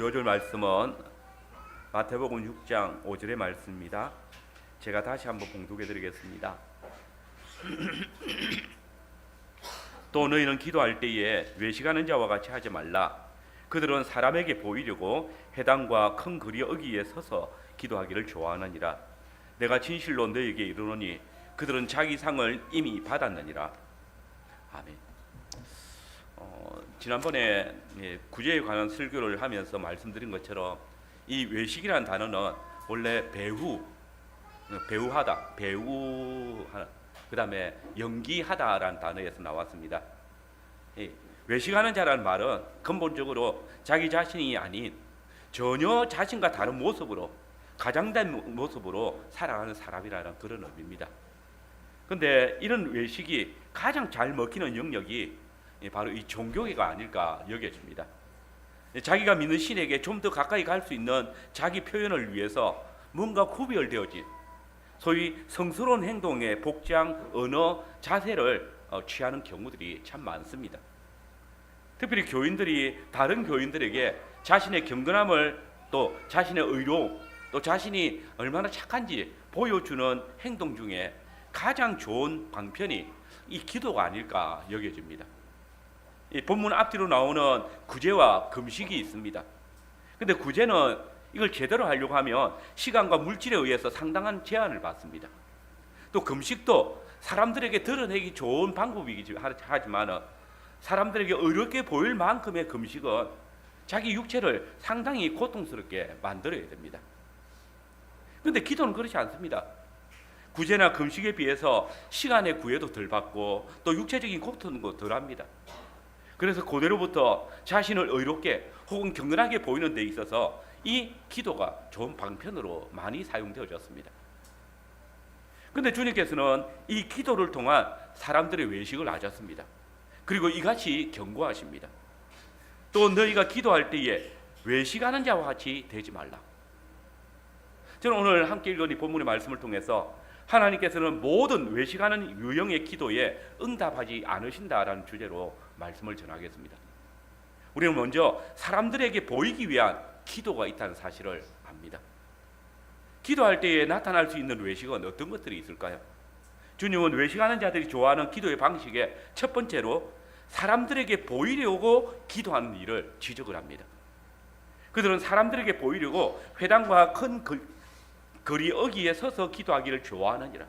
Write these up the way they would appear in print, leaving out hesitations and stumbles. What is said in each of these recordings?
이어줄 말씀은 마태복음 6장 5절의 말씀입니다. 제가 다시 한번 봉독해 드리겠습니다. 또 너희는 기도할 때에 외식하는 자와 같이 하지 말라. 그들은 사람에게 보이려고 회당과 큰 거리 어귀에 서서 기도하기를 좋아하느니라. 내가 진실로 너희에게 이르노니 그들은 자기 상을 이미 받았느니라. 아멘. 지난번에 구제에 관한 설교를 하면서 말씀드린 것처럼 이 외식이라는 단어는 원래 배우하다, 그 다음에 연기하다라는 단어에서 나왔습니다. 외식하는 자라는 말은 근본적으로 자기 자신이 아닌 전혀 자신과 다른 모습으로, 가장된 모습으로 살아가는 사람이라는 그런 의미입니다. 그런데 이런 외식이 가장 잘 먹히는 영역이 바로 이 종교계가 아닐까 여겨집니다. 자기가 믿는 신에게 좀 더 가까이 갈 수 있는 자기 표현을 위해서 뭔가 구별되어진 소위 성스러운 행동의 복장, 언어, 자세를 취하는 경우들이 참 많습니다. 특별히 교인들이 다른 교인들에게 자신의 경건함을, 또 자신의 의로, 또 자신이 얼마나 착한지 보여주는 행동 중에 가장 좋은 방편이 이 기도가 아닐까 여겨집니다. 이 본문 앞뒤로 나오는 구제와 금식이 있습니다. 근데 구제는 이걸 제대로 하려고 하면 시간과 물질에 의해서 상당한 제한을 받습니다. 또 금식도 사람들에게 드러내기 좋은 방법이긴 하지만 사람들에게 어렵게 보일 만큼의 금식은 자기 육체를 상당히 고통스럽게 만들어야 됩니다. 그런데 기도는 그렇지 않습니다. 구제나 금식에 비해서 시간의 구애도 덜 받고 또 육체적인 고통도 덜 합니다. 그래서 고대로부터 자신을 의롭게 혹은 경건하게 보이는 데 있어서 이 기도가 좋은 방편으로 많이 사용되어졌습니다. 그런데 주님께서는 이 기도를 통한 사람들의 외식을 아셨습니다. 그리고 이같이 경고하십니다. 또 너희가 기도할 때에 외식하는 자와 같이 되지 말라. 저는 오늘 함께 읽은 이 본문의 말씀을 통해서 하나님께서는 모든 외식하는 유형의 기도에 응답하지 않으신다라는 주제로 말씀을 전하겠습니다. 우리는 먼저 사람들에게 보이기 위한 기도가 있다는 사실을 압니다. 기도할 때에 나타날 수 있는 외식은 어떤 것들이 있을까요? 주님은 외식하는 자들이 좋아하는 기도의 방식에 첫 번째로 사람들에게 보이려고 기도하는 일을 지적을 합니다. 그들은 사람들에게 보이려고 회당과 큰 거리 어귀에 서서 기도하기를 좋아하느니라.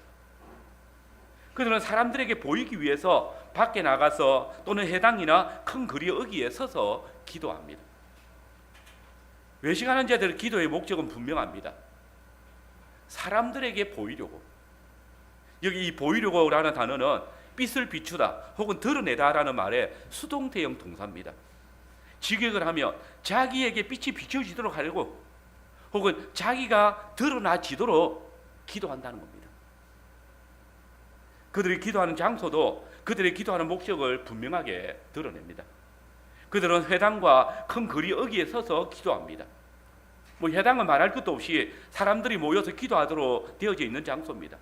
그들은 사람들에게 보이기 위해서 밖에 나가서 또는 회당이나 큰 거리 어귀에 서서 기도합니다. 외식하는 자들의 기도의 목적은 분명합니다. 사람들에게 보이려고. 여기 이 보이려고라는 단어는 빛을 비추다 혹은 드러내다라는 말의 수동태형 동사입니다. 직역을 하면 자기에게 빛이 비춰지도록 하려고 혹은 자기가 드러나지도록 기도한다는 겁니다. 그들이 기도하는 장소도 그들의 기도하는 목적을 분명하게 드러냅니다. 그들은 회당과 큰 거리 어귀에 서서 기도합니다. 회당은 말할 것도 없이 사람들이 모여서 기도하도록 되어져 있는 장소입니다.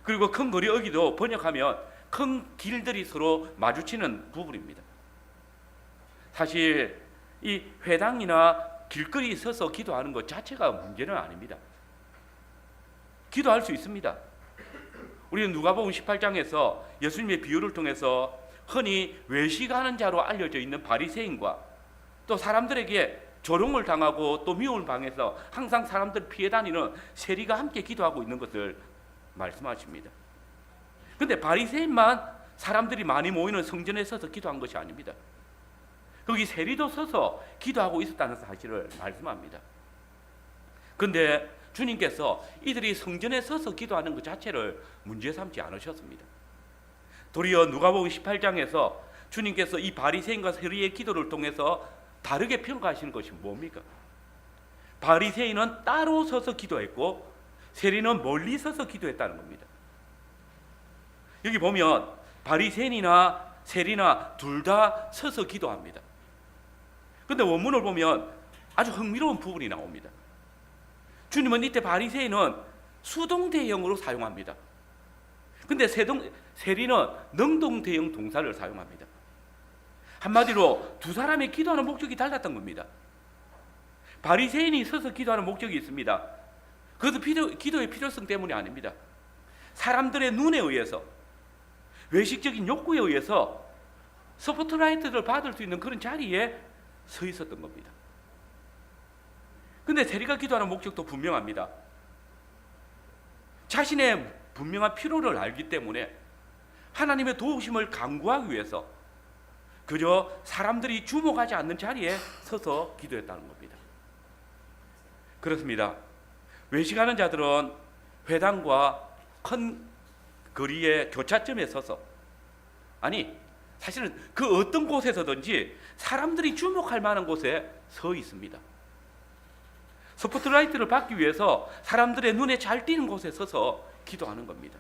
그리고 큰 거리 어귀도 번역하면 큰 길들이 서로 마주치는 부분입니다. 사실 이 회당이나 길거리에 서서 기도하는 것 자체가 문제는 아닙니다. 기도할 수 있습니다. 우리는 누가복음 18장에서 예수님의 비유를 통해서 흔히 외식하는 자로 알려져 있는 바리새인과 또 사람들에게 조롱을 당하고 또 미움을 당해서 항상 사람들 피해 다니는 세리가 함께 기도하고 있는 것을 말씀하십니다. 그런데 바리새인만 사람들이 많이 모이는 성전에 서서 기도한 것이 아닙니다. 거기 세리도 서서 기도하고 있었다는 사실을 말씀합니다. 그런데 주님께서 이들이 성전에 서서 기도하는 것 자체를 문제 삼지 않으셨습니다. 도리어 누가복음 18장에서 주님께서 이 바리새인과 세리의 기도를 통해서 다르게 평가하시는 것이 뭡니까? 바리새인은 따로 서서 기도했고 세리는 멀리 서서 기도했다는 겁니다. 여기 보면 바리새인이나 세리나 둘 다 서서 기도합니다. 그런데 원문을 보면 아주 흥미로운 부분이 나옵니다. 주님은 이때 바리새인은 수동대형으로 사용합니다. 그런데 세리는 능동대형 동사를 사용합니다. 한마디로 두 사람의 기도하는 목적이 달랐던 겁니다. 바리새인이 서서 기도하는 목적이 있습니다. 그것도 기도의 필요성 때문이 아닙니다. 사람들의 눈에 의해서, 외식적인 욕구에 의해서 스포트라이트를 받을 수 있는 그런 자리에 서 있었던 겁니다. 근데 세리가 기도하는 목적도 분명합니다. 자신의 분명한 필요를 알기 때문에 하나님의 도우심을 간구하기 위해서 그저 사람들이 주목하지 않는 자리에 서서 기도했다는 겁니다. 그렇습니다. 외식하는 자들은 회당과 큰 거리의 교차점에 서서, 아니 사실은 그 어떤 곳에서든지 사람들이 주목할 만한 곳에 서 있습니다. 스포트라이트를 받기 위해서 사람들의 눈에 잘 띄는 곳에 서서 기도하는 겁니다.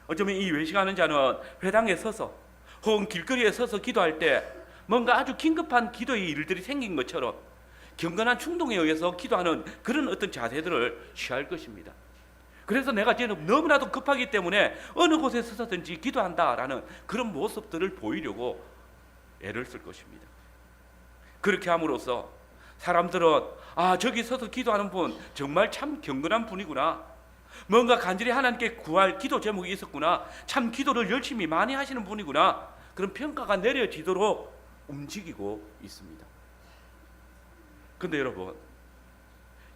어쩌면 이 외식하는 자는 회당에 서서 혹은 길거리에 서서 기도할 때 뭔가 아주 긴급한 기도의 일들이 생긴 것처럼 경건한 충동에 의해서 기도하는 그런 어떤 자세들을 취할 것입니다. 그래서 내가 지금 너무나도 급하기 때문에 어느 곳에 서서든지 기도한다라는 그런 모습들을 보이려고 애를 쓸 것입니다. 그렇게 함으로써 사람들은 저기 서서 기도하는 분 정말 참 경건한 분이구나, 뭔가 간절히 하나님께 구할 기도 제목이 있었구나, 참 기도를 열심히 많이 하시는 분이구나, 그런 평가가 내려지도록 움직이고 있습니다. 근데 여러분,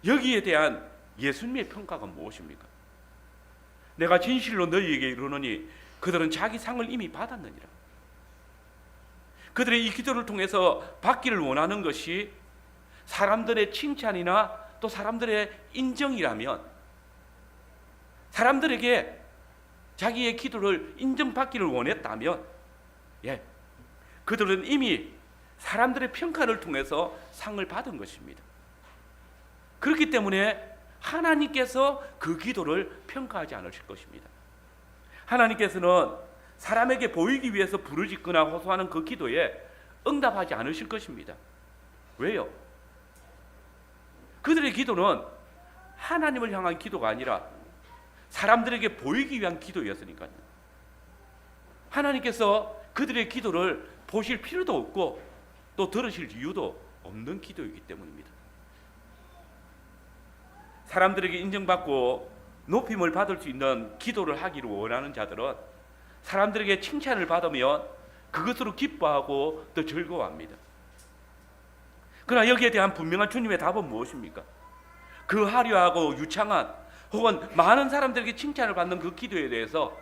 여기에 대한 예수님의 평가가 무엇입니까? 내가 진실로 너희에게 이르노니 그들은 자기 상을 이미 받았느니라. 그들의 이 기도를 통해서 받기를 원하는 것이 사람들의 칭찬이나 또 사람들의 인정이라면, 사람들에게 자기의 기도를 인정받기를 원했다면, 그들은 이미 사람들의 평가를 통해서 상을 받은 것입니다. 그렇기 때문에 하나님께서 그 기도를 평가하지 않으실 것입니다. 하나님께서는 사람에게 보이기 위해서 부르짖거나 호소하는 그 기도에 응답하지 않으실 것입니다. 왜요? 그들의 기도는 하나님을 향한 기도가 아니라 사람들에게 보이기 위한 기도였으니까요. 하나님께서 그들의 기도를 보실 필요도 없고 또 들으실 이유도 없는 기도이기 때문입니다. 사람들에게 인정받고 높임을 받을 수 있는 기도를 하기를 원하는 자들은 사람들에게 칭찬을 받으면 그것으로 기뻐하고 또 즐거워합니다. 그러나 여기에 대한 분명한 주님의 답은 무엇입니까? 그 화려하고 유창한 혹은 많은 사람들에게 칭찬을 받는 그 기도에 대해서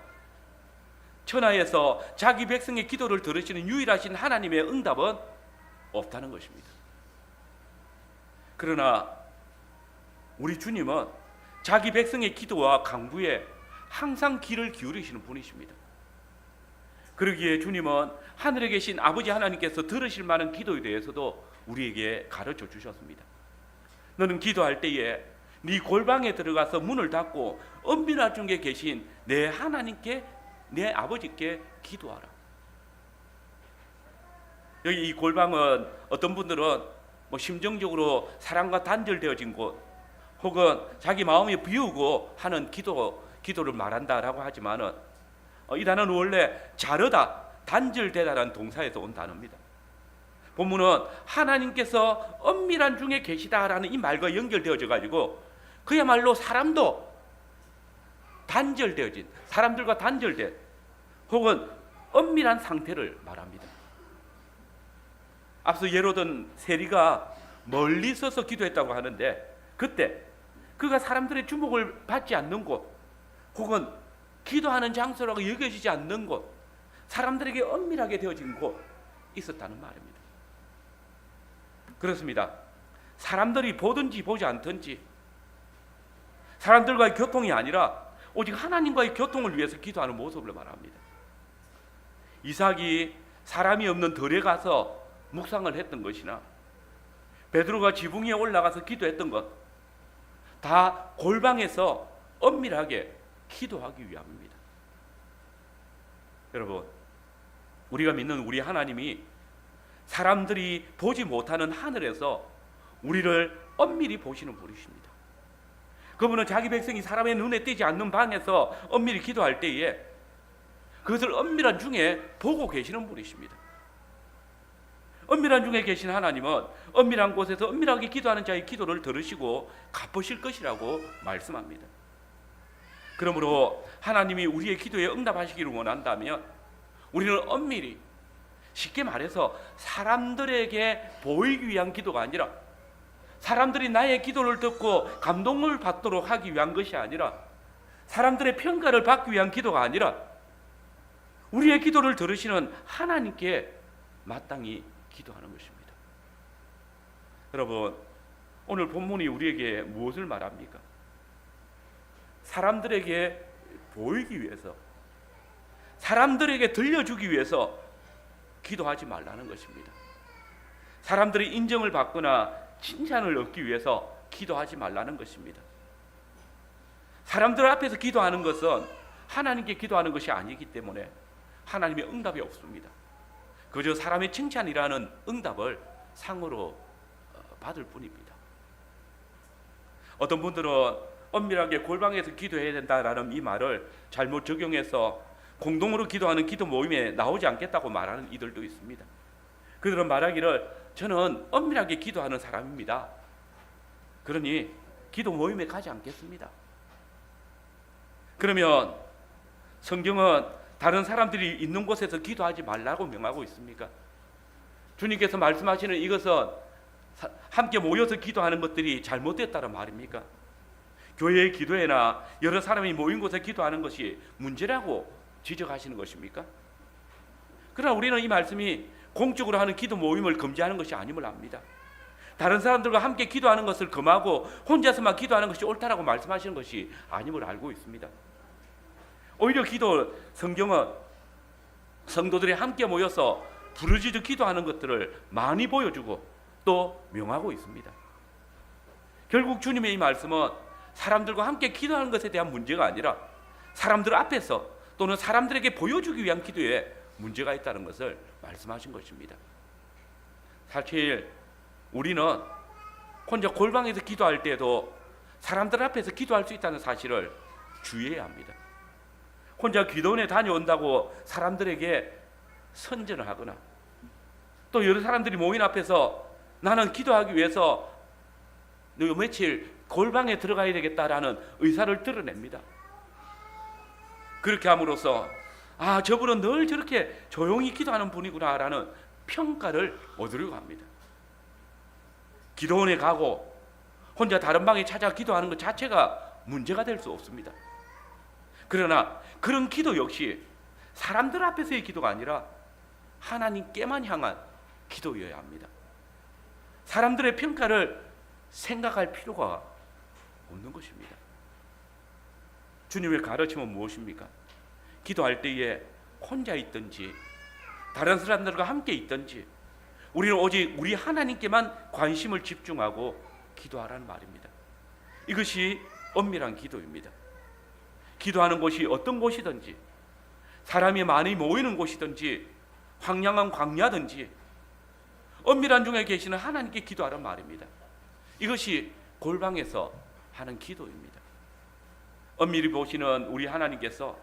천하에서 자기 백성의 기도를 들으시는 유일하신 하나님의 응답은 없다는 것입니다. 그러나 우리 주님은 자기 백성의 기도와 간구에 항상 귀를 기울이시는 분이십니다. 그러기에 주님은 하늘에 계신 아버지 하나님께서 들으실 만한 기도에 대해서도 우리에게 가르쳐 주셨습니다. 너는 기도할 때에 네 골방에 들어가서 문을 닫고 은밀한 중에 계신 내 하나님께, 내 아버지께 기도하라. 여기 이 골방은 어떤 분들은 심정적으로 사랑과 단절되어진 곳, 혹은 자기 마음이 비우고 하는 기도를 말한다라고 하지만은 이 단어는 원래 자르다, 단절되다라는 동사에서 온 단어입니다. 본문은 하나님께서 은밀한 중에 계시다라는 이 말과 연결되어져 가지고 그야말로 사람도 단절되어진, 사람들과 단절된 혹은 은밀한 상태를 말합니다. 앞서 예로 든 세리가 멀리 서서 기도했다고 하는데, 그때 그가 사람들의 주목을 받지 않는 곳, 혹은 기도하는 장소라고 여겨지지 않는 곳, 사람들에게 은밀하게 되어진 곳 있었다는 말입니다. 그렇습니다. 사람들이 보든지 보지 않든지 사람들과의 교통이 아니라 오직 하나님과의 교통을 위해서 기도하는 모습을 말합니다. 이삭이 사람이 없는 들에 가서 묵상을 했던 것이나 베드로가 지붕 위에 올라가서 기도했던 것, 다 골방에서 은밀하게 기도하기 위함입니다. 여러분, 우리가 믿는 우리 하나님이 사람들이 보지 못하는 하늘에서 우리를 은밀히 보시는 분이십니다. 그분은 자기 백성이 사람의 눈에 띄지 않는 방에서 은밀히 기도할 때에 그것을 은밀한 중에 보고 계시는 분이십니다. 엄밀한 중에 계신 하나님은 엄밀한 곳에서 엄밀하게 기도하는 자의 기도를 들으시고 갚으실 것이라고 말씀합니다. 그러므로 하나님이 우리의 기도에 응답하시기를 원한다면 우리는 엄밀히, 쉽게 말해서 사람들에게 보이기 위한 기도가 아니라, 사람들이 나의 기도를 듣고 감동을 받도록 하기 위한 것이 아니라, 사람들의 평가를 받기 위한 기도가 아니라 우리의 기도를 들으시는 하나님께 마땅히 기도하는 것입니다. 여러분, 오늘 본문이 우리에게 무엇을 말합니까? 사람들에게 보이기 위해서, 사람들에게 들려주기 위해서 기도하지 말라는 것입니다. 사람들의 인정을 받거나 칭찬을 얻기 위해서 기도하지 말라는 것입니다. 사람들 앞에서 기도하는 것은 하나님께 기도하는 것이 아니기 때문에 하나님의 응답이 없습니다. 그저 사람의 칭찬이라는 응답을 상으로 받을 뿐입니다. 어떤 분들은 엄밀하게 골방에서 기도해야 된다라는 이 말을 잘못 적용해서 공동으로 기도하는 기도 모임에 나오지 않겠다고 말하는 이들도 있습니다. 그들은 말하기를 저는 엄밀하게 기도하는 사람입니다. 그러니 기도 모임에 가지 않겠습니다. 그러면 성경은 다른 사람들이 있는 곳에서 기도하지 말라고 명하고 있습니까? 주님께서 말씀하시는 이것은 함께 모여서 기도하는 것들이 잘못됐다는 말입니까? 교회의 기도회나 여러 사람이 모인 곳에 기도하는 것이 문제라고 지적하시는 것입니까? 그러나 우리는 이 말씀이 공적으로 하는 기도 모임을 금지하는 것이 아님을 압니다. 다른 사람들과 함께 기도하는 것을 금하고 혼자서만 기도하는 것이 옳다라고 말씀하시는 것이 아님을 알고 있습니다. 오히려 성경은 성도들이 함께 모여서 부르짖어 기도하는 것들을 많이 보여주고 또 명하고 있습니다. 결국 주님의 이 말씀은 사람들과 함께 기도하는 것에 대한 문제가 아니라 사람들 앞에서 또는 사람들에게 보여주기 위한 기도에 문제가 있다는 것을 말씀하신 것입니다. 사실 우리는 혼자 골방에서 기도할 때도 사람들 앞에서 기도할 수 있다는 사실을 주의해야 합니다. 혼자 기도원에 다녀온다고 사람들에게 선전을 하거나 또 여러 사람들이 모인 앞에서 나는 기도하기 위해서 요 며칠 골방에 들어가야 되겠다라는 의사를 드러냅니다. 그렇게 함으로써 저분은 늘 저렇게 조용히 기도하는 분이구나라는 평가를 얻으려고 합니다. 기도원에 가고 혼자 다른 방에 찾아 기도하는 것 자체가 문제가 될 수 없습니다. 그러나 그런 기도 역시 사람들 앞에서의 기도가 아니라 하나님께만 향한 기도여야 합니다. 사람들의 평가를 생각할 필요가 없는 것입니다. 주님의 가르침은 무엇입니까? 기도할 때에 혼자 있든지 다른 사람들과 함께 있든지 우리는 오직 우리 하나님께만 관심을 집중하고 기도하라는 말입니다. 이것이 엄밀한 기도입니다. 기도하는 곳이 어떤 곳이든지 사람이 많이 모이는 곳이든지 황량한 광야든지 엄밀한 중에 계시는 하나님께 기도하라는 말입니다. 이것이 골방에서 하는 기도입니다. 엄밀히 보시는 우리 하나님께서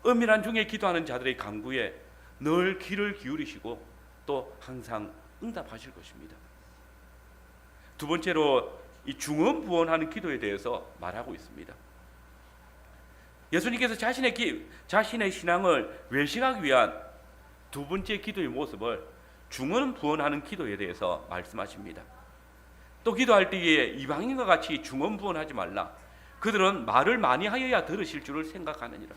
엄밀한 중에 기도하는 자들의 간구에 늘 귀를 기울이시고 또 항상 응답하실 것입니다. 두 번째로 이 중언부언하는 기도에 대해서 말하고 있습니다. 예수님께서 자신의 신앙을 외식하기 위한 두 번째 기도의 모습을 중언부언하는 기도에 대해서 말씀하십니다. 또 기도할 때에 이방인과 같이 중언부언하지 말라. 그들은 말을 많이 하여야 들으실 줄을 생각하느니라.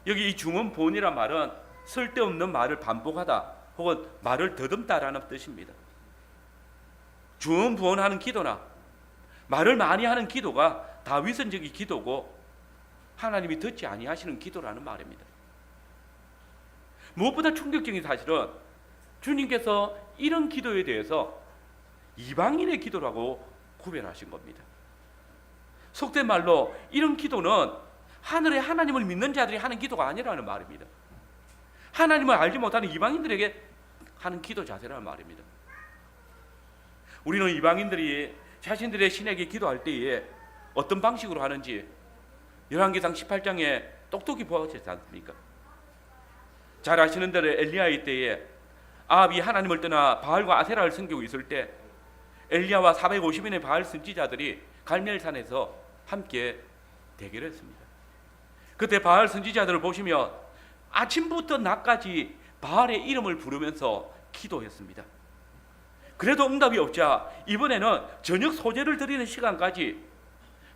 여기 이 중언부언이란 말은 쓸데없는 말을 반복하다 혹은 말을 더듬다라는 뜻입니다. 중언부언하는 기도나 말을 많이 하는 기도가 다 위선적인 기도고 하나님이 듣지 아니하시는 기도라는 말입니다. 무엇보다 충격적인 사실은 주님께서 이런 기도에 대해서 이방인의 기도라고 구별하신 겁니다. 속된 말로 이런 기도는 하늘의 하나님을 믿는 자들이 하는 기도가 아니라는 말입니다. 하나님을 알지 못하는 이방인들에게 하는 기도 자세라는 말입니다. 우리는 이방인들이 자신들의 신에게 기도할 때에 어떤 방식으로 하는지 열왕기상 18장에 똑똑히 보았지 않습니까? 잘 아시는 대로 엘리야의 때에 아합이 하나님을 떠나 바알과 아세라를 섬기고 있을 때 엘리야와 450인의 바알 선지자들이 갈멜산에서 함께 대결했습니다. 그때 바알 선지자들을 보시면 아침부터 낮까지 바알의 이름을 부르면서 기도했습니다. 그래도 응답이 없자 이번에는 저녁 소제를 드리는 시간까지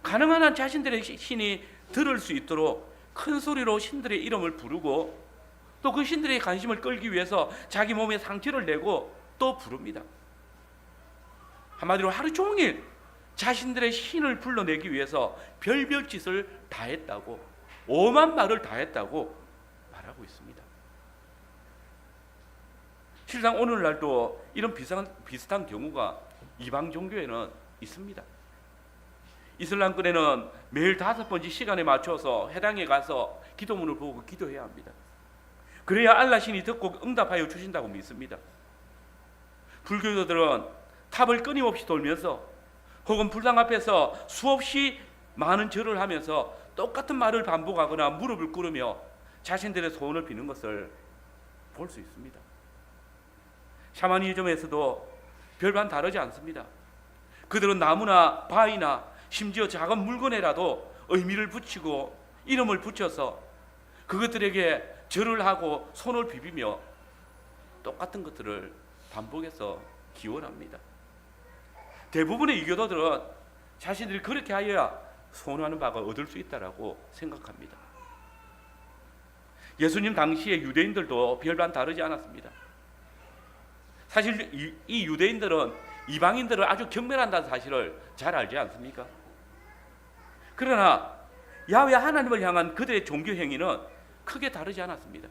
가능한 한 자신들의 신이 들을 수 있도록 큰 소리로 신들의 이름을 부르고 또 그 신들의 관심을 끌기 위해서 자기 몸에 상처를 내고 또 부릅니다. 한마디로 하루 종일 자신들의 신을 불러내기 위해서 별별 짓을 다 했다고, 오만 말을 다 했다고 말하고 있습니다. 실상 오늘날도 이런 비슷한 경우가 이방 종교에는 있습니다. 이슬람권에는 매일 5번씩 시간에 맞춰서 회당에 가서 기도문을 보고 기도해야 합니다. 그래야 알라 신이 듣고 응답하여 주신다고 믿습니다. 불교도들은 탑을 끊임없이 돌면서 혹은 불당 앞에서 수없이 많은 절을 하면서 똑같은 말을 반복하거나 무릎을 꿇으며 자신들의 소원을 비는 것을 볼 수 있습니다. 샤머니즘에서도 별반 다르지 않습니다. 그들은 나무나 바위나 심지어 작은 물건에라도 의미를 붙이고 이름을 붙여서 그것들에게 절을 하고 손을 비비며 똑같은 것들을 반복해서 기원합니다. 대부분의 이교도들은 자신들이 그렇게 하여야 소원하는 바가 얻을 수 있다라고 생각합니다. 예수님 당시에 유대인들도 별반 다르지 않았습니다. 사실 이 유대인들은 이방인들을 아주 경멸한다는 사실을 잘 알지 않습니까? 그러나 야훼 하나님을 향한 그들의 종교 행위는 크게 다르지 않았습니다.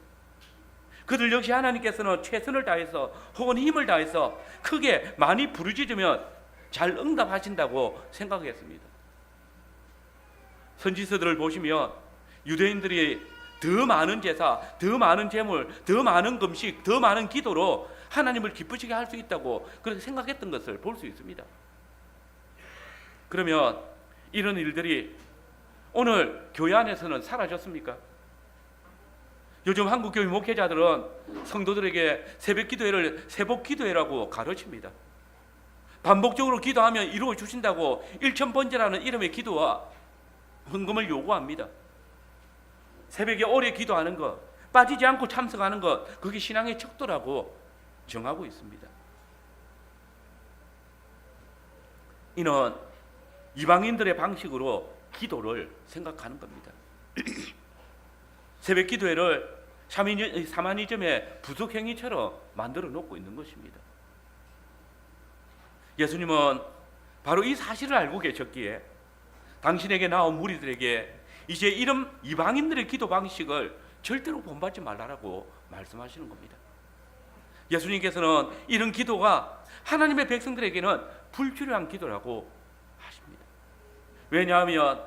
그들 역시 하나님께서는 최선을 다해서 혹은 힘을 다해서 크게 많이 부르짖으면 잘 응답하신다고 생각했습니다. 선지서들을 보시면 유대인들이 더 많은 제사, 더 많은 제물, 더 많은 금식, 더 많은 기도로 하나님을 기쁘시게 할 수 있다고 그렇게 생각했던 것을 볼 수 있습니다. 그러면 이런 일들이 오늘 교회 안에서는 사라졌습니까? 요즘 한국교회 목회자들은 성도들에게 새벽 기도회를 새복 기도회라고 가르칩니다. 반복적으로 기도하면 이루어 주신다고 1000번째라는 이름의 기도와 헌금을 요구합니다. 새벽에 오래 기도하는 것, 빠지지 않고 참석하는 것, 그게 신앙의 척도라고 정하고 있습니다. 이는 이방인들의 방식으로 기도를 생각하는 겁니다. 새벽 기도회를 사마니즘의 부속행위처럼 만들어 놓고 있는 것입니다. 예수님은 바로 이 사실을 알고 계셨기에 당신에게 나온 무리들에게 이제 이런 이방인들의 기도 방식을 절대로 본받지 말라라고 말씀하시는 겁니다. 예수님께서는 이런 기도가 하나님의 백성들에게는 불필요한 기도라고 하십니다. 왜냐하면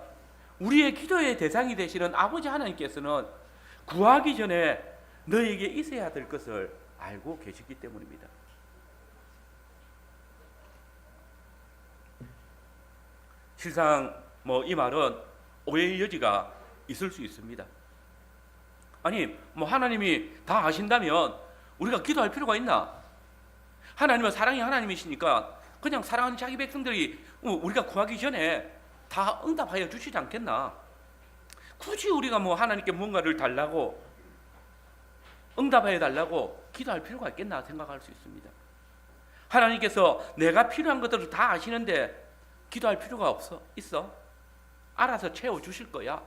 우리의 기도의 대상이 되시는 아버지 하나님께서는 구하기 전에 너에게 있어야 될 것을 알고 계시기 때문입니다. 실상 이 말은 오해의 여지가 있을 수 있습니다. 아니 하나님이 다 아신다면 우리가 기도할 필요가 있나? 하나님은 사랑의 하나님이시니까 그냥 사랑하는 자기 백성들이 우리가 구하기 전에 다 응답하여 주시지 않겠나? 굳이 우리가 하나님께 뭔가를 달라고 응답하여 달라고 기도할 필요가 있겠나 생각할 수 있습니다. 하나님께서 내가 필요한 것들을 다 아시는데 기도할 필요가 있어? 알아서 채워주실 거야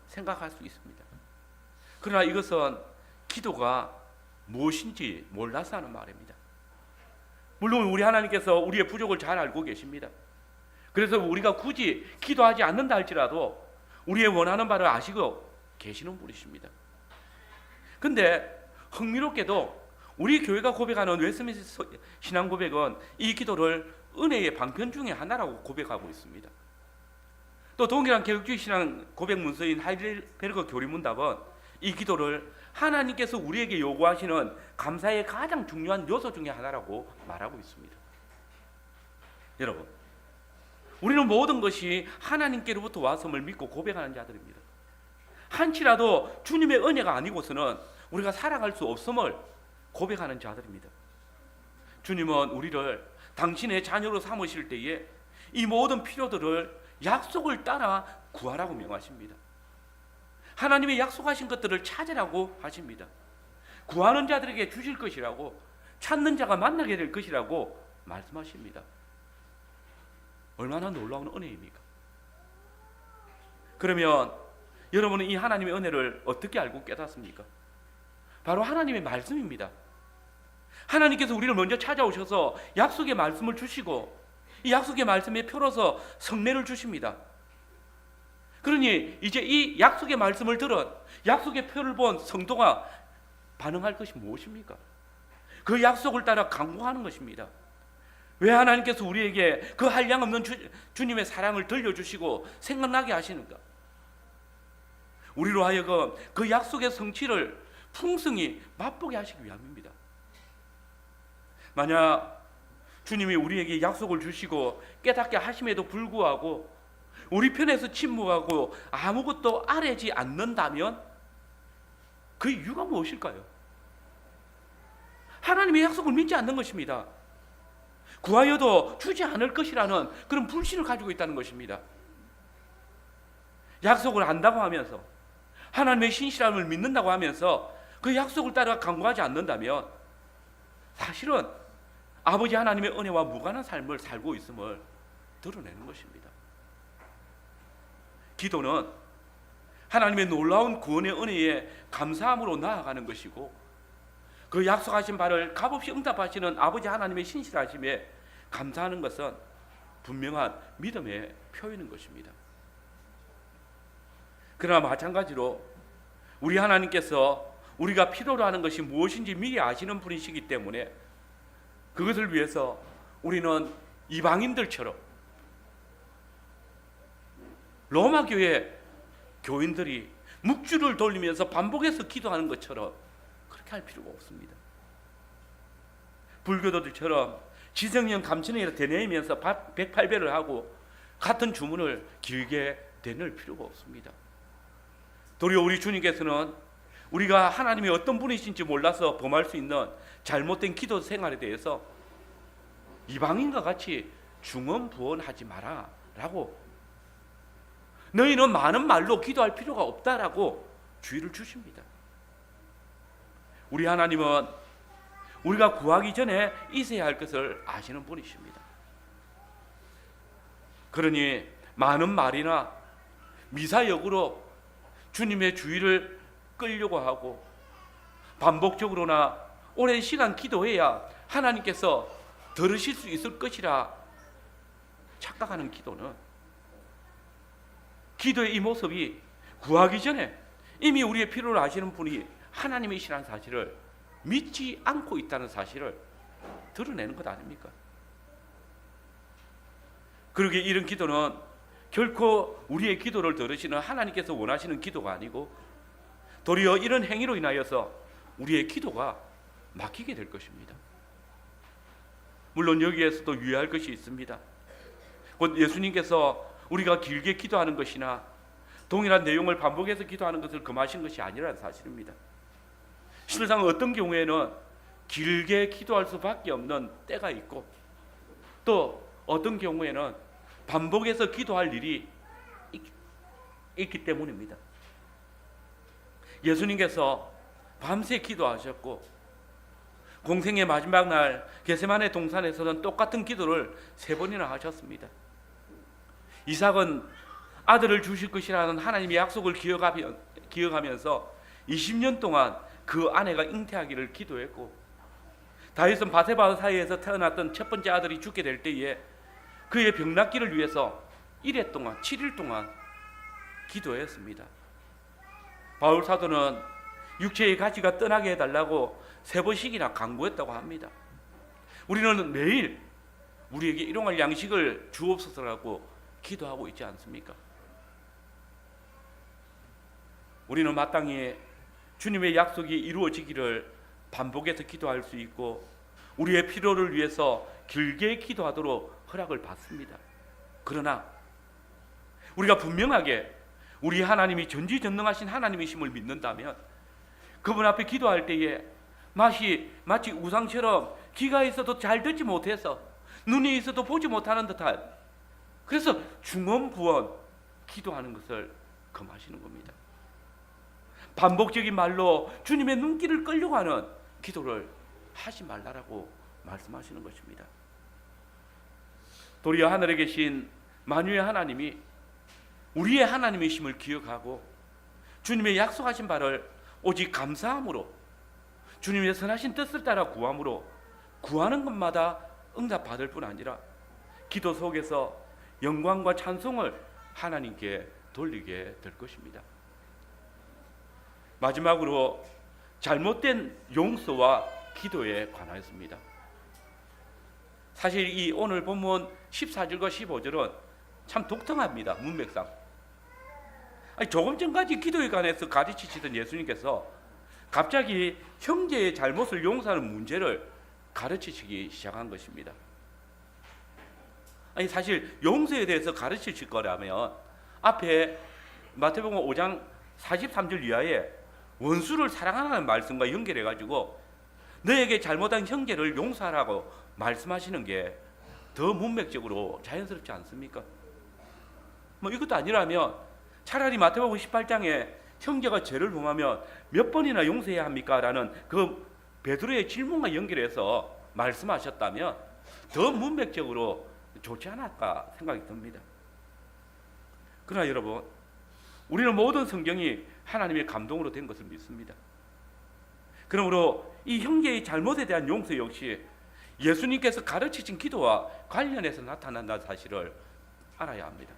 생각할 수 있습니다. 그러나 이것은 기도가 무엇인지 몰라서 하는 말입니다. 물론 우리 하나님께서 우리의 부족을 잘 알고 계십니다. 그래서 우리가 굳이 기도하지 않는다 할지라도 우리의 원하는 바를 아시고 계시는 분이십니다. 근데 흥미롭게도 우리 교회가 고백하는 웨스트민스터 신앙 고백은 이 기도를 은혜의 방편 중에 하나라고 고백하고 있습니다. 또 동일한 개혁주의 신앙 고백 문서인 하이델베르그 교리문답은 이 기도를 하나님께서 우리에게 요구하시는 감사의 가장 중요한 요소 중에 하나라고 말하고 있습니다. 여러분, 우리는 모든 것이 하나님께로부터 왔음을 믿고 고백하는 자들입니다. 한치라도 주님의 은혜가 아니고서는 우리가 살아갈 수 없음을 고백하는 자들입니다. 주님은 우리를 당신의 자녀로 삼으실 때에 이 모든 필요들을 약속을 따라 구하라고 명하십니다. 하나님의 약속하신 것들을 찾으라고 하십니다. 구하는 자들에게 주실 것이라고, 찾는 자가 만나게 될 것이라고 말씀하십니다. 얼마나 놀라운 은혜입니까? 그러면 여러분은 이 하나님의 은혜를 어떻게 알고 깨닫습니까? 바로 하나님의 말씀입니다. 하나님께서 우리를 먼저 찾아오셔서 약속의 말씀을 주시고 이 약속의 말씀에 표로서 성례를 주십니다. 그러니 이제 이 약속의 말씀을 들은, 약속의 표를 본 성도가 반응할 것이 무엇입니까? 그 약속을 따라 간구하는 것입니다. 왜 하나님께서 우리에게 그 한량없는 주님의 사랑을 들려주시고 생각나게 하시는가? 우리로 하여금 그 약속의 성취를 풍성히 맛보게 하시기 위함입니다. 만약 주님이 우리에게 약속을 주시고 깨닫게 하심에도 불구하고 우리 편에서 침묵하고 아무것도 아뢰지 않는다면 그 이유가 무엇일까요? 하나님의 약속을 믿지 않는 것입니다. 구하여도 주지 않을 것이라는 그런 불신을 가지고 있다는 것입니다. 약속을 안다고 하면서, 하나님의 신실함을 믿는다고 하면서 그 약속을 따라 간구하지 않는다면 사실은 아버지 하나님의 은혜와 무관한 삶을 살고 있음을 드러내는 것입니다. 기도는 하나님의 놀라운 구원의 은혜에 감사함으로 나아가는 것이고, 그 약속하신 바를 값없이 응답하시는 아버지 하나님의 신실하심에 감사하는 것은 분명한 믿음의 표현인 것입니다. 그러나 마찬가지로 우리 하나님께서 우리가 필요로 하는 것이 무엇인지 미리 아시는 분이시기 때문에 그것을 위해서 우리는 이방인들처럼, 로마 교회 교인들이 묵주를 돌리면서 반복해서 기도하는 것처럼 그렇게 할 필요가 없습니다. 불교도들처럼 지성령 감천을 되뇌이면서 108배를 하고 같은 주문을 길게 되뇌일 필요가 없습니다. 도리어 우리 주님께서는 우리가 하나님이 어떤 분이신지 몰라서 범할 수 있는 잘못된 기도 생활에 대해서 이방인과 같이 중언부언하지 마라 라고, 너희는 많은 말로 기도할 필요가 없다라고 주의를 주십니다. 우리 하나님은 우리가 구하기 전에 있어야 할 것을 아시는 분이십니다. 그러니 많은 말이나 미사역으로 주님의 주의를 끌려고 하고 반복적으로나 오랜 시간 기도해야 하나님께서 들으실 수 있을 것이라 착각하는 기도는, 기도의 이 모습이 구하기 전에 이미 우리의 필요를 아시는 분이 하나님이시라는 사실을 믿지 않고 있다는 사실을 드러내는 것 아닙니까? 그러기에 이런 기도는 결코 우리의 기도를 들으시는 하나님께서 원하시는 기도가 아니고 도리어 이런 행위로 인하여서 우리의 기도가 막히게 될 것입니다. 물론 여기에서도 유의할 것이 있습니다. 곧 예수님께서 우리가 길게 기도하는 것이나 동일한 내용을 반복해서 기도하는 것을 금하신 것이 아니라는 사실입니다. 실상 어떤 경우에는 길게 기도할 수밖에 없는 때가 있고, 또 어떤 경우에는 반복해서 기도할 일이 있기 때문입니다. 예수님께서 밤새 기도하셨고 공생의 마지막 날 겟세마네 동산에서는 똑같은 기도를 3번이나 하셨습니다. 이삭은 아들을 주실 것이라는 하나님의 약속을 기억하면서 20년 동안 그 아내가 잉태하기를 기도했고, 다윗은 바세바 사이에서 태어났던 첫 번째 아들이 죽게 될 때에 그의 병 낫기를 위해서 7일 동안 기도했습니다. 바울 사도는 육체의 가시가 떠나게 해달라고 3번씩이나 간구했다고 합니다. 우리는 매일 우리에게 일용할 양식을 주옵소서라고 기도하고 있지 않습니까? 우리는 마땅히 주님의 약속이 이루어지기를 반복해서 기도할 수 있고 우리의 필요를 위해서 길게 기도하도록 허락을 받습니다. 그러나 우리가 분명하게 우리 하나님이 전지전능하신 하나님이심을 믿는다면 그분 앞에 기도할 때에 마치 우상처럼 귀가 있어도 잘 듣지 못해서, 눈이 있어도 보지 못하는 듯한, 그래서 중언부언 기도하는 것을 금하시는 겁니다. 반복적인 말로 주님의 눈길을 끌려고 하는 기도를 하지 말라라고 말씀하시는 것입니다. 도리어 하늘에 계신 만유의 하나님이 우리의 하나님이심을 기억하고 주님의 약속하신 바를 오직 감사함으로, 주님의 선하신 뜻을 따라 구함으로, 구하는 것마다 응답받을 뿐 아니라 기도 속에서 영광과 찬송을 하나님께 돌리게 될 것입니다. 마지막으로 잘못된 용서와 기도에 관하였습니다. 사실 이 오늘 본문 14절과 15절은 참 독특합니다. 문맥상. 조금 전까지 기도에 관해서 가르치시던 예수님께서 갑자기 형제의 잘못을 용서하는 문제를 가르치시기 시작한 것입니다. 사실 용서에 대해서 가르치실 거라면 앞에 마태복음 5장 43절 이하에 원수를 사랑하라는 말씀과 연결해가지고 너에게 잘못한 형제를 용서하라고 말씀하시는 게 더 문맥적으로 자연스럽지 않습니까? 이것도 아니라면 차라리 마태복음 18장에 형제가 죄를 범하면 몇 번이나 용서해야 합니까? 라는 그 베드로의 질문과 연결해서 말씀하셨다면 더 문맥적으로 좋지 않을까 생각이 듭니다. 그러나 여러분, 우리는 모든 성경이 하나님의 감동으로 된 것을 믿습니다. 그러므로 이 형제의 잘못에 대한 용서 역시 예수님께서 가르치신 기도와 관련해서 나타난다는 사실을 알아야 합니다.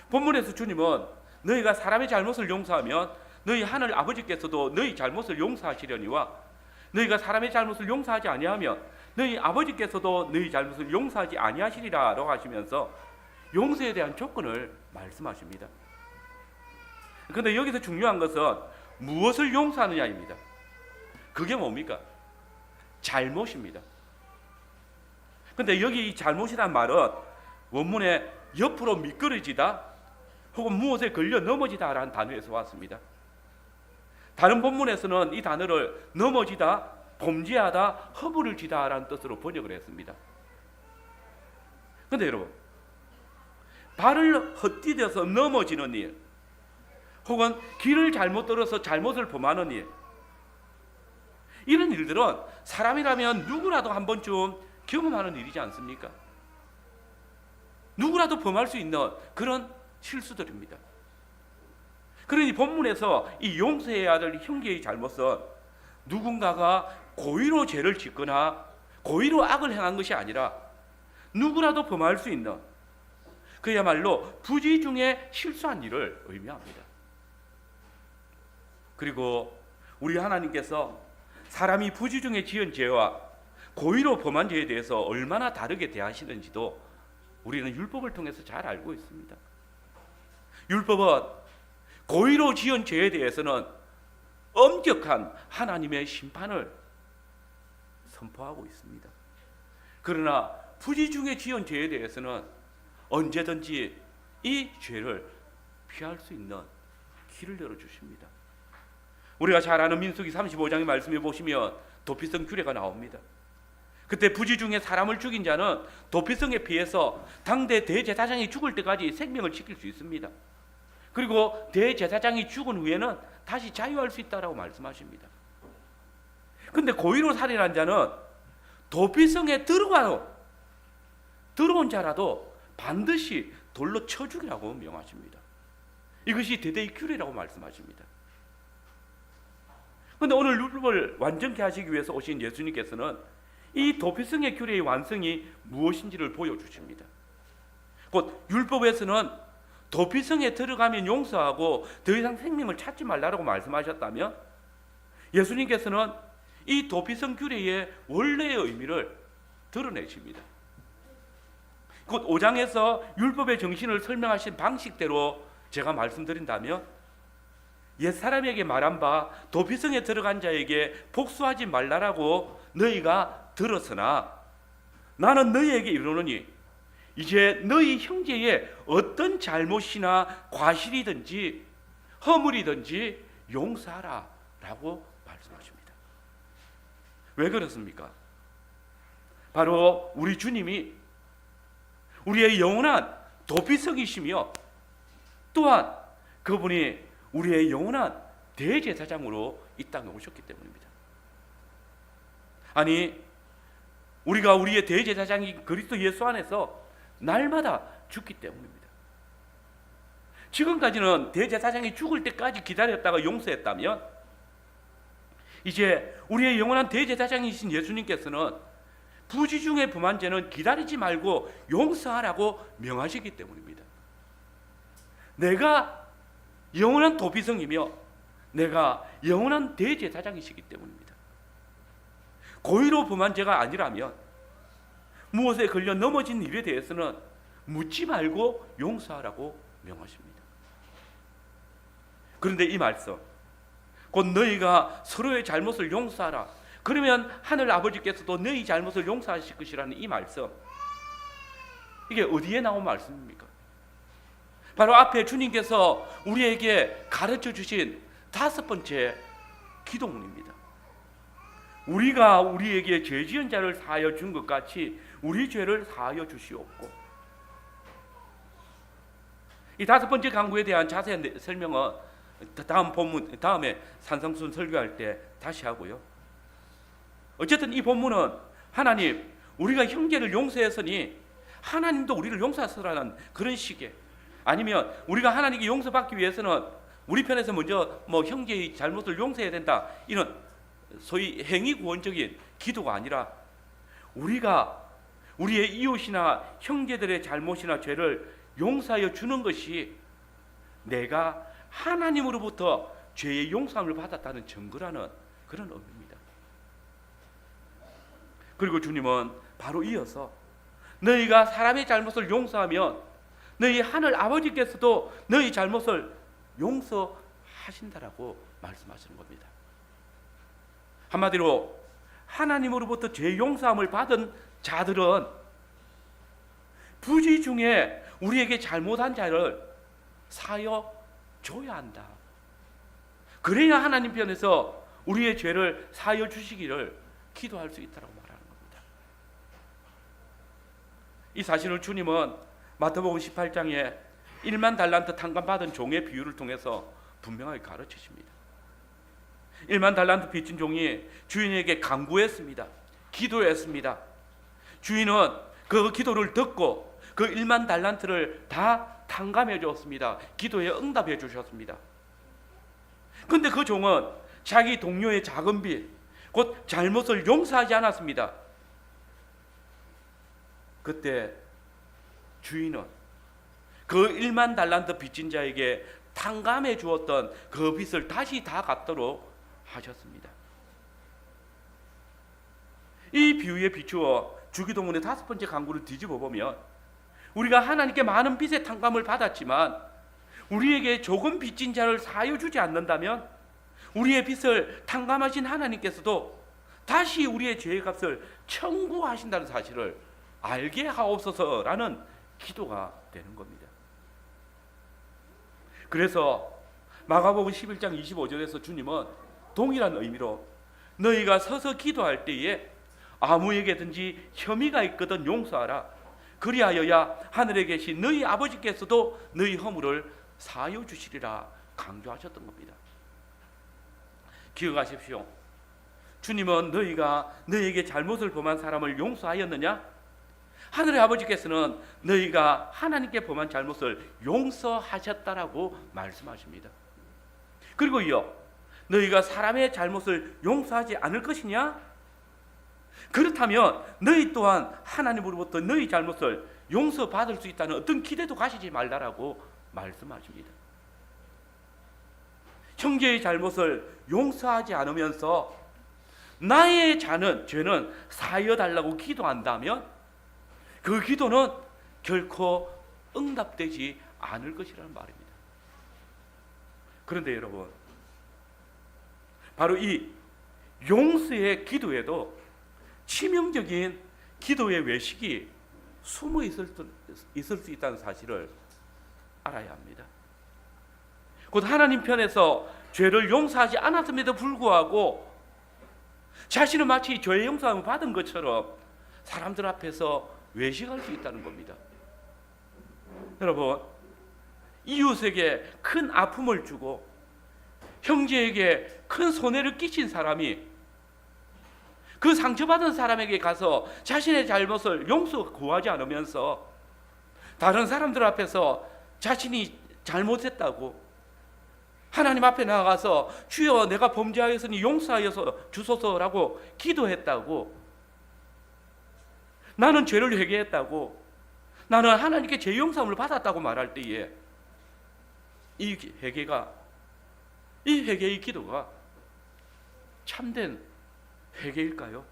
본문에서 주님은 너희가 사람의 잘못을 용서하면 너희 하늘 아버지께서도 너희 잘못을 용서하시려니와 너희가 사람의 잘못을 용서하지 아니하면 너희 아버지께서도 너희 잘못을 용서하지 아니하시리라 라고 하시면서 용서에 대한 조건을 말씀하십니다. 그런데 여기서 중요한 것은 무엇을 용서하느냐입니다. 그게 뭡니까? 잘못입니다. 그런데 여기 이 잘못이란 말은 원문에 옆으로 미끄러지다 혹은 무엇에 걸려 넘어지다 라는 단어에서 왔습니다. 다른 본문에서는 이 단어를 넘어지다, 범죄하다, 허물을 지다 라는 뜻으로 번역을 했습니다. 그런데 여러분, 발을 헛디뎌서 넘어지는 일, 혹은 길을 잘못 들어서 잘못을 범하는 일, 이런 일들은 사람이라면 누구라도 한 번쯤 경험하는 일이지 않습니까? 누구라도 범할 수 있는 그런 실수들입니다. 그러니 본문에서 이 용서해야 할 형제의 잘못은 누군가가 고의로 죄를 짓거나 고의로 악을 행한 것이 아니라 누구라도 범할 수 있는, 그야말로 부지 중에 실수한 일을 의미합니다. 그리고 우리 하나님께서 사람이 부지 중에 지은 죄와 고의로 범한 죄에 대해서 얼마나 다르게 대하시는지도 우리는 율법을 통해서 잘 알고 있습니다. 율법은 고의로 지은 죄에 대해서는 엄격한 하나님의 심판을 선포하고 있습니다. 그러나 부지 중에 지은 죄에 대해서는 언제든지 이 죄를 피할 수 있는 길을 열어주십니다. 우리가 잘 아는 민수기 35장의 말씀에 보시면 도피성 규례가 나옵니다. 그때 부지 중에 사람을 죽인 자는 도피성에 피해서 당대 대제사장이 죽을 때까지 생명을 지킬 수 있습니다. 그리고 대제사장이 죽은 후에는 다시 자유할 수 있다라고 말씀하십니다. 그런데 고의로 살인한 자는 도피성에 들어온 자라도 반드시 돌로 쳐 죽이라고 명하십니다. 이것이 대대의 규례라고 말씀하십니다. 그런데 오늘 율법을 완전케 하시기 위해서 오신 예수님께서는 이 도피성의 규례의 완성이 무엇인지를 보여주십니다. 곧 율법에서는 도피성에 들어가면 용서하고 더 이상 생명을 찾지 말라고 말씀하셨다면, 예수님께서는 이 도피성 규례의 원래의 의미를 드러내십니다. 곧 5장에서 율법의 정신을 설명하신 방식대로 제가 말씀드린다면, 옛사람에게 말한 바 도피성에 들어간 자에게 복수하지 말라라고 너희가 들었으나 나는 너희에게 이르노니 이제 너희 형제의 어떤 잘못이나 과실이든지 허물이든지 용서하라 라고 말씀하십니다. 왜 그렇습니까? 바로 우리 주님이 우리의 영원한 도피성이시며 또한 그분이 우리의 영원한 대제사장으로 이 땅에 오셨기 때문입니다. 아니, 우리가 우리의 대제사장이 그리스도 예수 안에서 날마다 죽기 때문입니다. 지금까지는 대제사장이 죽을 때까지 기다렸다가 용서했다면 이제 우리의 영원한 대제사장이신 예수님께서는 부지 중에 범한 죄는 기다리지 말고 용서하라고 명하시기 때문입니다. 내가 영원한 도피성이며 내가 영원한 대제사장이시기 때문입니다. 고의로 범한 죄가 아니라면 무엇에 걸려 넘어진 일에 대해서는 묻지 말고 용서하라고 명하십니다. 그런데 이 말씀, 곧 너희가 서로의 잘못을 용서하라, 그러면 하늘 아버지께서도 너희 잘못을 용서하실 것이라는 이 말씀, 이게 어디에 나온 말씀입니까? 바로 앞에 주님께서 우리에게 가르쳐 주신 5번째 기도문입니다. 우리가 우리에게 죄 지은 자를 사하여 준 것 같이 우리 죄를 사하여 주시옵고. 이 5번째 강구에 대한 자세한 설명은 다음 본문, 다음에 산성순 설교할 때 다시 하고요. 어쨌든 이 본문은 하나님, 우리가 형제를 용서했으니 하나님도 우리를 용서하시라는 그런 식의, 아니면 우리가 하나님께 용서받기 위해서는 우리 편에서 먼저 형제의 잘못을 용서해야 된다, 이런 소위 행위 구원적인 기도가 아니라 우리가 우리의 이웃이나 형제들의 잘못이나 죄를 용서하여 주는 것이 내가 하나님으로부터 죄의 용서함을 받았다는 증거라는 그런 의미입니다. 그리고 주님은 바로 이어서 너희가 사람의 잘못을 용서하면 너희 하늘 아버지께서도 너희 잘못을 용서하신다라고 말씀하시는 겁니다. 한마디로 하나님으로부터 죄 용서함을 받은 자들은 부지 중에 우리에게 잘못한 자를 사여 줘야 한다. 그래야 하나님 편에서 우리의 죄를 사여 주시기를 기도할 수 있다고 말하는 겁니다. 이 사실을 주님은 마태복음 18장에 1만 달란트 탕감 받은 종의 비유를 통해서 분명하게 가르치십니다. 1만 달란트 빚진 종이 주인에게 간구했습니다. 기도했습니다. 주인은 그 기도를 듣고 그 1만 달란트를 다 탕감해 주었습니다. 기도에 응답해 주셨습니다. 그런데 그 종은 자기 동료의 작은 빚, 곧 잘못을 용서하지 않았습니다. 그때 주인은 그 1만 달란트 빚진 자에게 탕감해 주었던 그 빚을 다시 다 갚도록 하셨습니다. 이 비유에 비추어 주기도문의 5번째 강구를 뒤집어 보면 우리가 하나님께 많은 빚의 탕감을 받았지만 우리에게 조금 빚진 자를 사여 주지 않는다면 우리의 빚을 탕감하신 하나님께서도 다시 우리의 죄의 값을 청구하신다는 사실을 알게 하옵소서라는 기도가 되는 겁니다. 그래서 마가복음 11장 25절에서 주님은 동일한 의미로 너희가 서서 기도할 때에 아무에게든지 혐의가 있거든 용서하라. 그리하여야 하늘에 계신 너희 아버지께서도 너희 허물을 사하여 주시리라 강조하셨던 겁니다. 기억하십시오. 주님은 너희가 너희에게 잘못을 범한 사람을 용서하였느냐? 하늘의 아버지께서는 너희가 하나님께 범한 잘못을 용서하셨다라고 말씀하십니다. 그리고 이어 너희가 사람의 잘못을 용서하지 않을 것이냐? 그렇다면 너희 또한 하나님으로부터 너희 잘못을 용서받을 수 있다는 어떤 기대도 가지지 말라라고 말씀하십니다. 형제의 잘못을 용서하지 않으면서 나의 죄는 사여달라고 기도한다면 그 기도는 결코 응답되지 않을 것이라는 말입니다. 그런데 여러분, 바로 이 용서의 기도에도 치명적인 기도의 외식이 숨어 있을 수 있다는 사실을 알아야 합니다. 곧 하나님 편에서 죄를 용서하지 않았음에도 불구하고 자신은 마치 죄의 용서함을 받은 것처럼 사람들 앞에서 외식할 수 있다는 겁니다. 여러분, 이웃에게 큰 아픔을 주고 형제에게 큰 손해를 끼친 사람이 그 상처받은 사람에게 가서 자신의 잘못을 용서 구하지 않으면서 다른 사람들 앞에서 자신이 잘못했다고 하나님 앞에 나아가서 주여 내가 범죄하였으니 용서하여서 주소서라고 기도했다고, 나는 죄를 회개했다고, 나는 하나님께 죄 용서함을 받았다고 말할 때에 이 회개의 기도가 참된 회개일까요?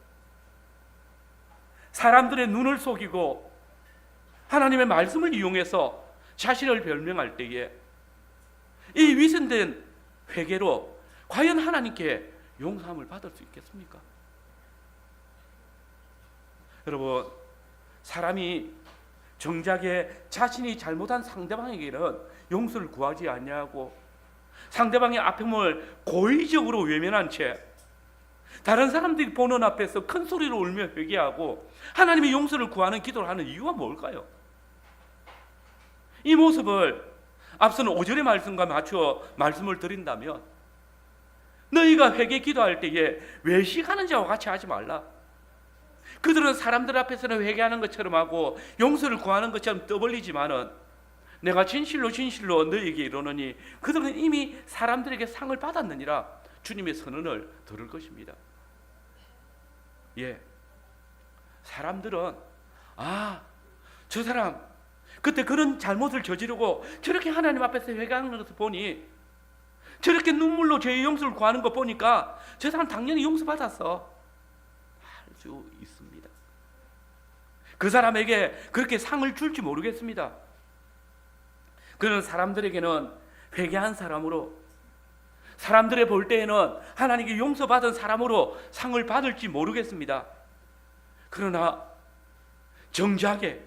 사람들의 눈을 속이고 하나님의 말씀을 이용해서 자신을 변명할 때에 이 위선된 회개로 과연 하나님께 용서함을 받을 수 있겠습니까? 여러분, 사람이 정작에 자신이 잘못한 상대방에게는 용서를 구하지 아니하고 상대방의 아픔을 고의적으로 외면한 채 다른 사람들이 보는 앞에서 큰 소리로 울며 회개하고 하나님의 용서를 구하는 기도를 하는 이유가 뭘까요? 이 모습을 앞서는 5절의 말씀과 맞추어 말씀을 드린다면, 너희가 회개 기도할 때에 외식하는 자와 같이 하지 말라. 그들은 사람들 앞에서는 회개하는 것처럼 하고 용서를 구하는 것처럼 떠벌리지만은 내가 진실로 너희에게 이르노니 그들은 이미 사람들에게 상을 받았느니라. 주님의 선언을 들을 것입니다. 사람들은 저 사람 그때 그런 잘못을 저지르고 저렇게 하나님 앞에서 회개하는 것을 보니, 저렇게 눈물로 죄의 용서를 구하는 거 보니까 저 사람 당연히 용서받았어 할 수 있습니다. 그 사람에게 그렇게 상을 줄지 모르겠습니다. 그는 사람들에게는 회개한 사람으로, 사람들의 볼 때에는 하나님께 용서받은 사람으로 상을 받을지 모르겠습니다. 그러나 정작에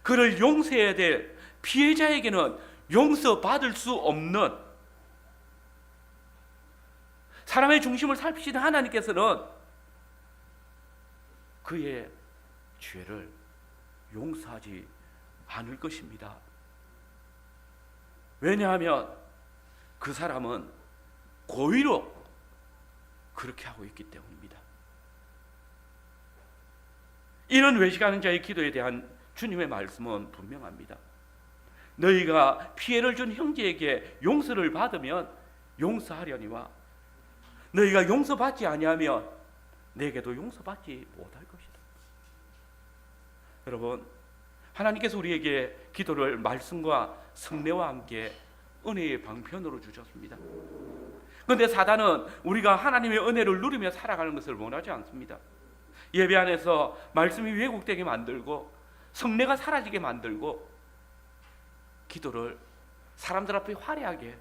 그를 용서해야 될 피해자에게는 용서받을 수 없는, 사람의 중심을 살피시는 하나님께서는 그의 죄를 용서하지 않을 것입니다. 왜냐하면 그 사람은 고의로 그렇게 하고 있기 때문입니다. 이런 외식하는 자의 기도에 대한 주님의 말씀은 분명합니다. 너희가 피해를 준 형제에게 용서를 받으면 용서하려니와 너희가 용서받지 아니하면 내게도 용서받지 못할 것이다. 여러분, 하나님께서 우리에게 기도를 말씀과 성례와 함께 은혜의 방편으로 주셨습니다. 그런데 사단은 우리가 하나님의 은혜를 누리며 살아가는 것을 원하지 않습니다. 예배 안에서 말씀이 왜곡되게 만들고 성례가 사라지게 만들고 기도를 사람들 앞에 화려하게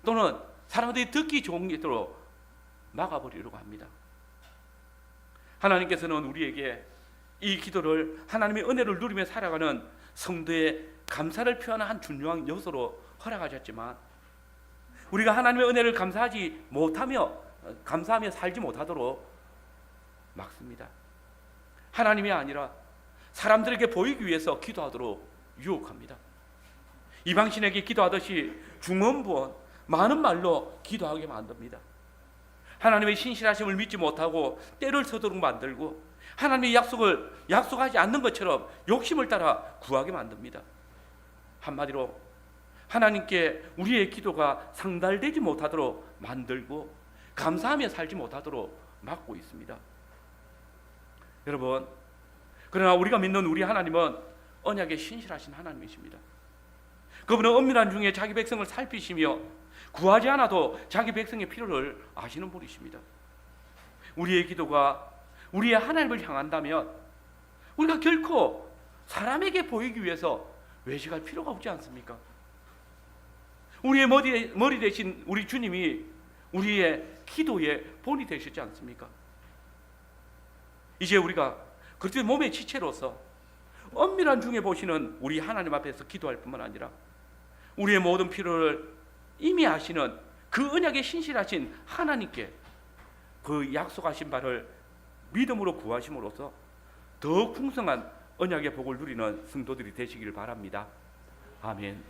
또는 사람들이 듣기 좋은 기도로 막아버리려고 합니다. 하나님께서는 우리에게 이 기도를 하나님의 은혜를 누리며 살아가는 성도의 감사를 표하는 한 중요한 요소로 허락하셨지만, 우리가 하나님의 은혜를 감사하며 살지 못하도록 막습니다. 하나님이 아니라 사람들에게 보이기 위해서 기도하도록 유혹합니다. 이방신에게 기도하듯이 중언부언 많은 말로 기도하게 만듭니다. 하나님의 신실하심을 믿지 못하고 때를 서도록 만들고 하나님의 약속을 약속하지 않는 것처럼 욕심을 따라 구하게 만듭니다. 한마디로 하나님께 우리의 기도가 상달되지 못하도록 만들고 감사하며 살지 못하도록 막고 있습니다. 여러분, 그러나 우리가 믿는 우리 하나님은 언약에 신실하신 하나님이십니다. 그분은 은밀한 중에 자기 백성을 살피시며 구하지 않아도 자기 백성의 필요를 아시는 분이십니다. 우리의 기도가 우리의 하나님을 향한다면 우리가 결코 사람에게 보이기 위해서 외식할 필요가 없지 않습니까? 우리의 머리 대신 우리 주님이 우리의 기도의 본이 되시지 않습니까? 이제 우리가 그렇게 몸의 지체로서 은밀한 중에 보시는 우리 하나님 앞에서 기도할 뿐만 아니라 우리의 모든 필요를 이미 아시는 그 언약에 신실하신 하나님께 그 약속하신 바를 믿음으로 구하심으로써 더욱 풍성한 언약의 복을 누리는 성도들이 되시길 바랍니다. 아멘.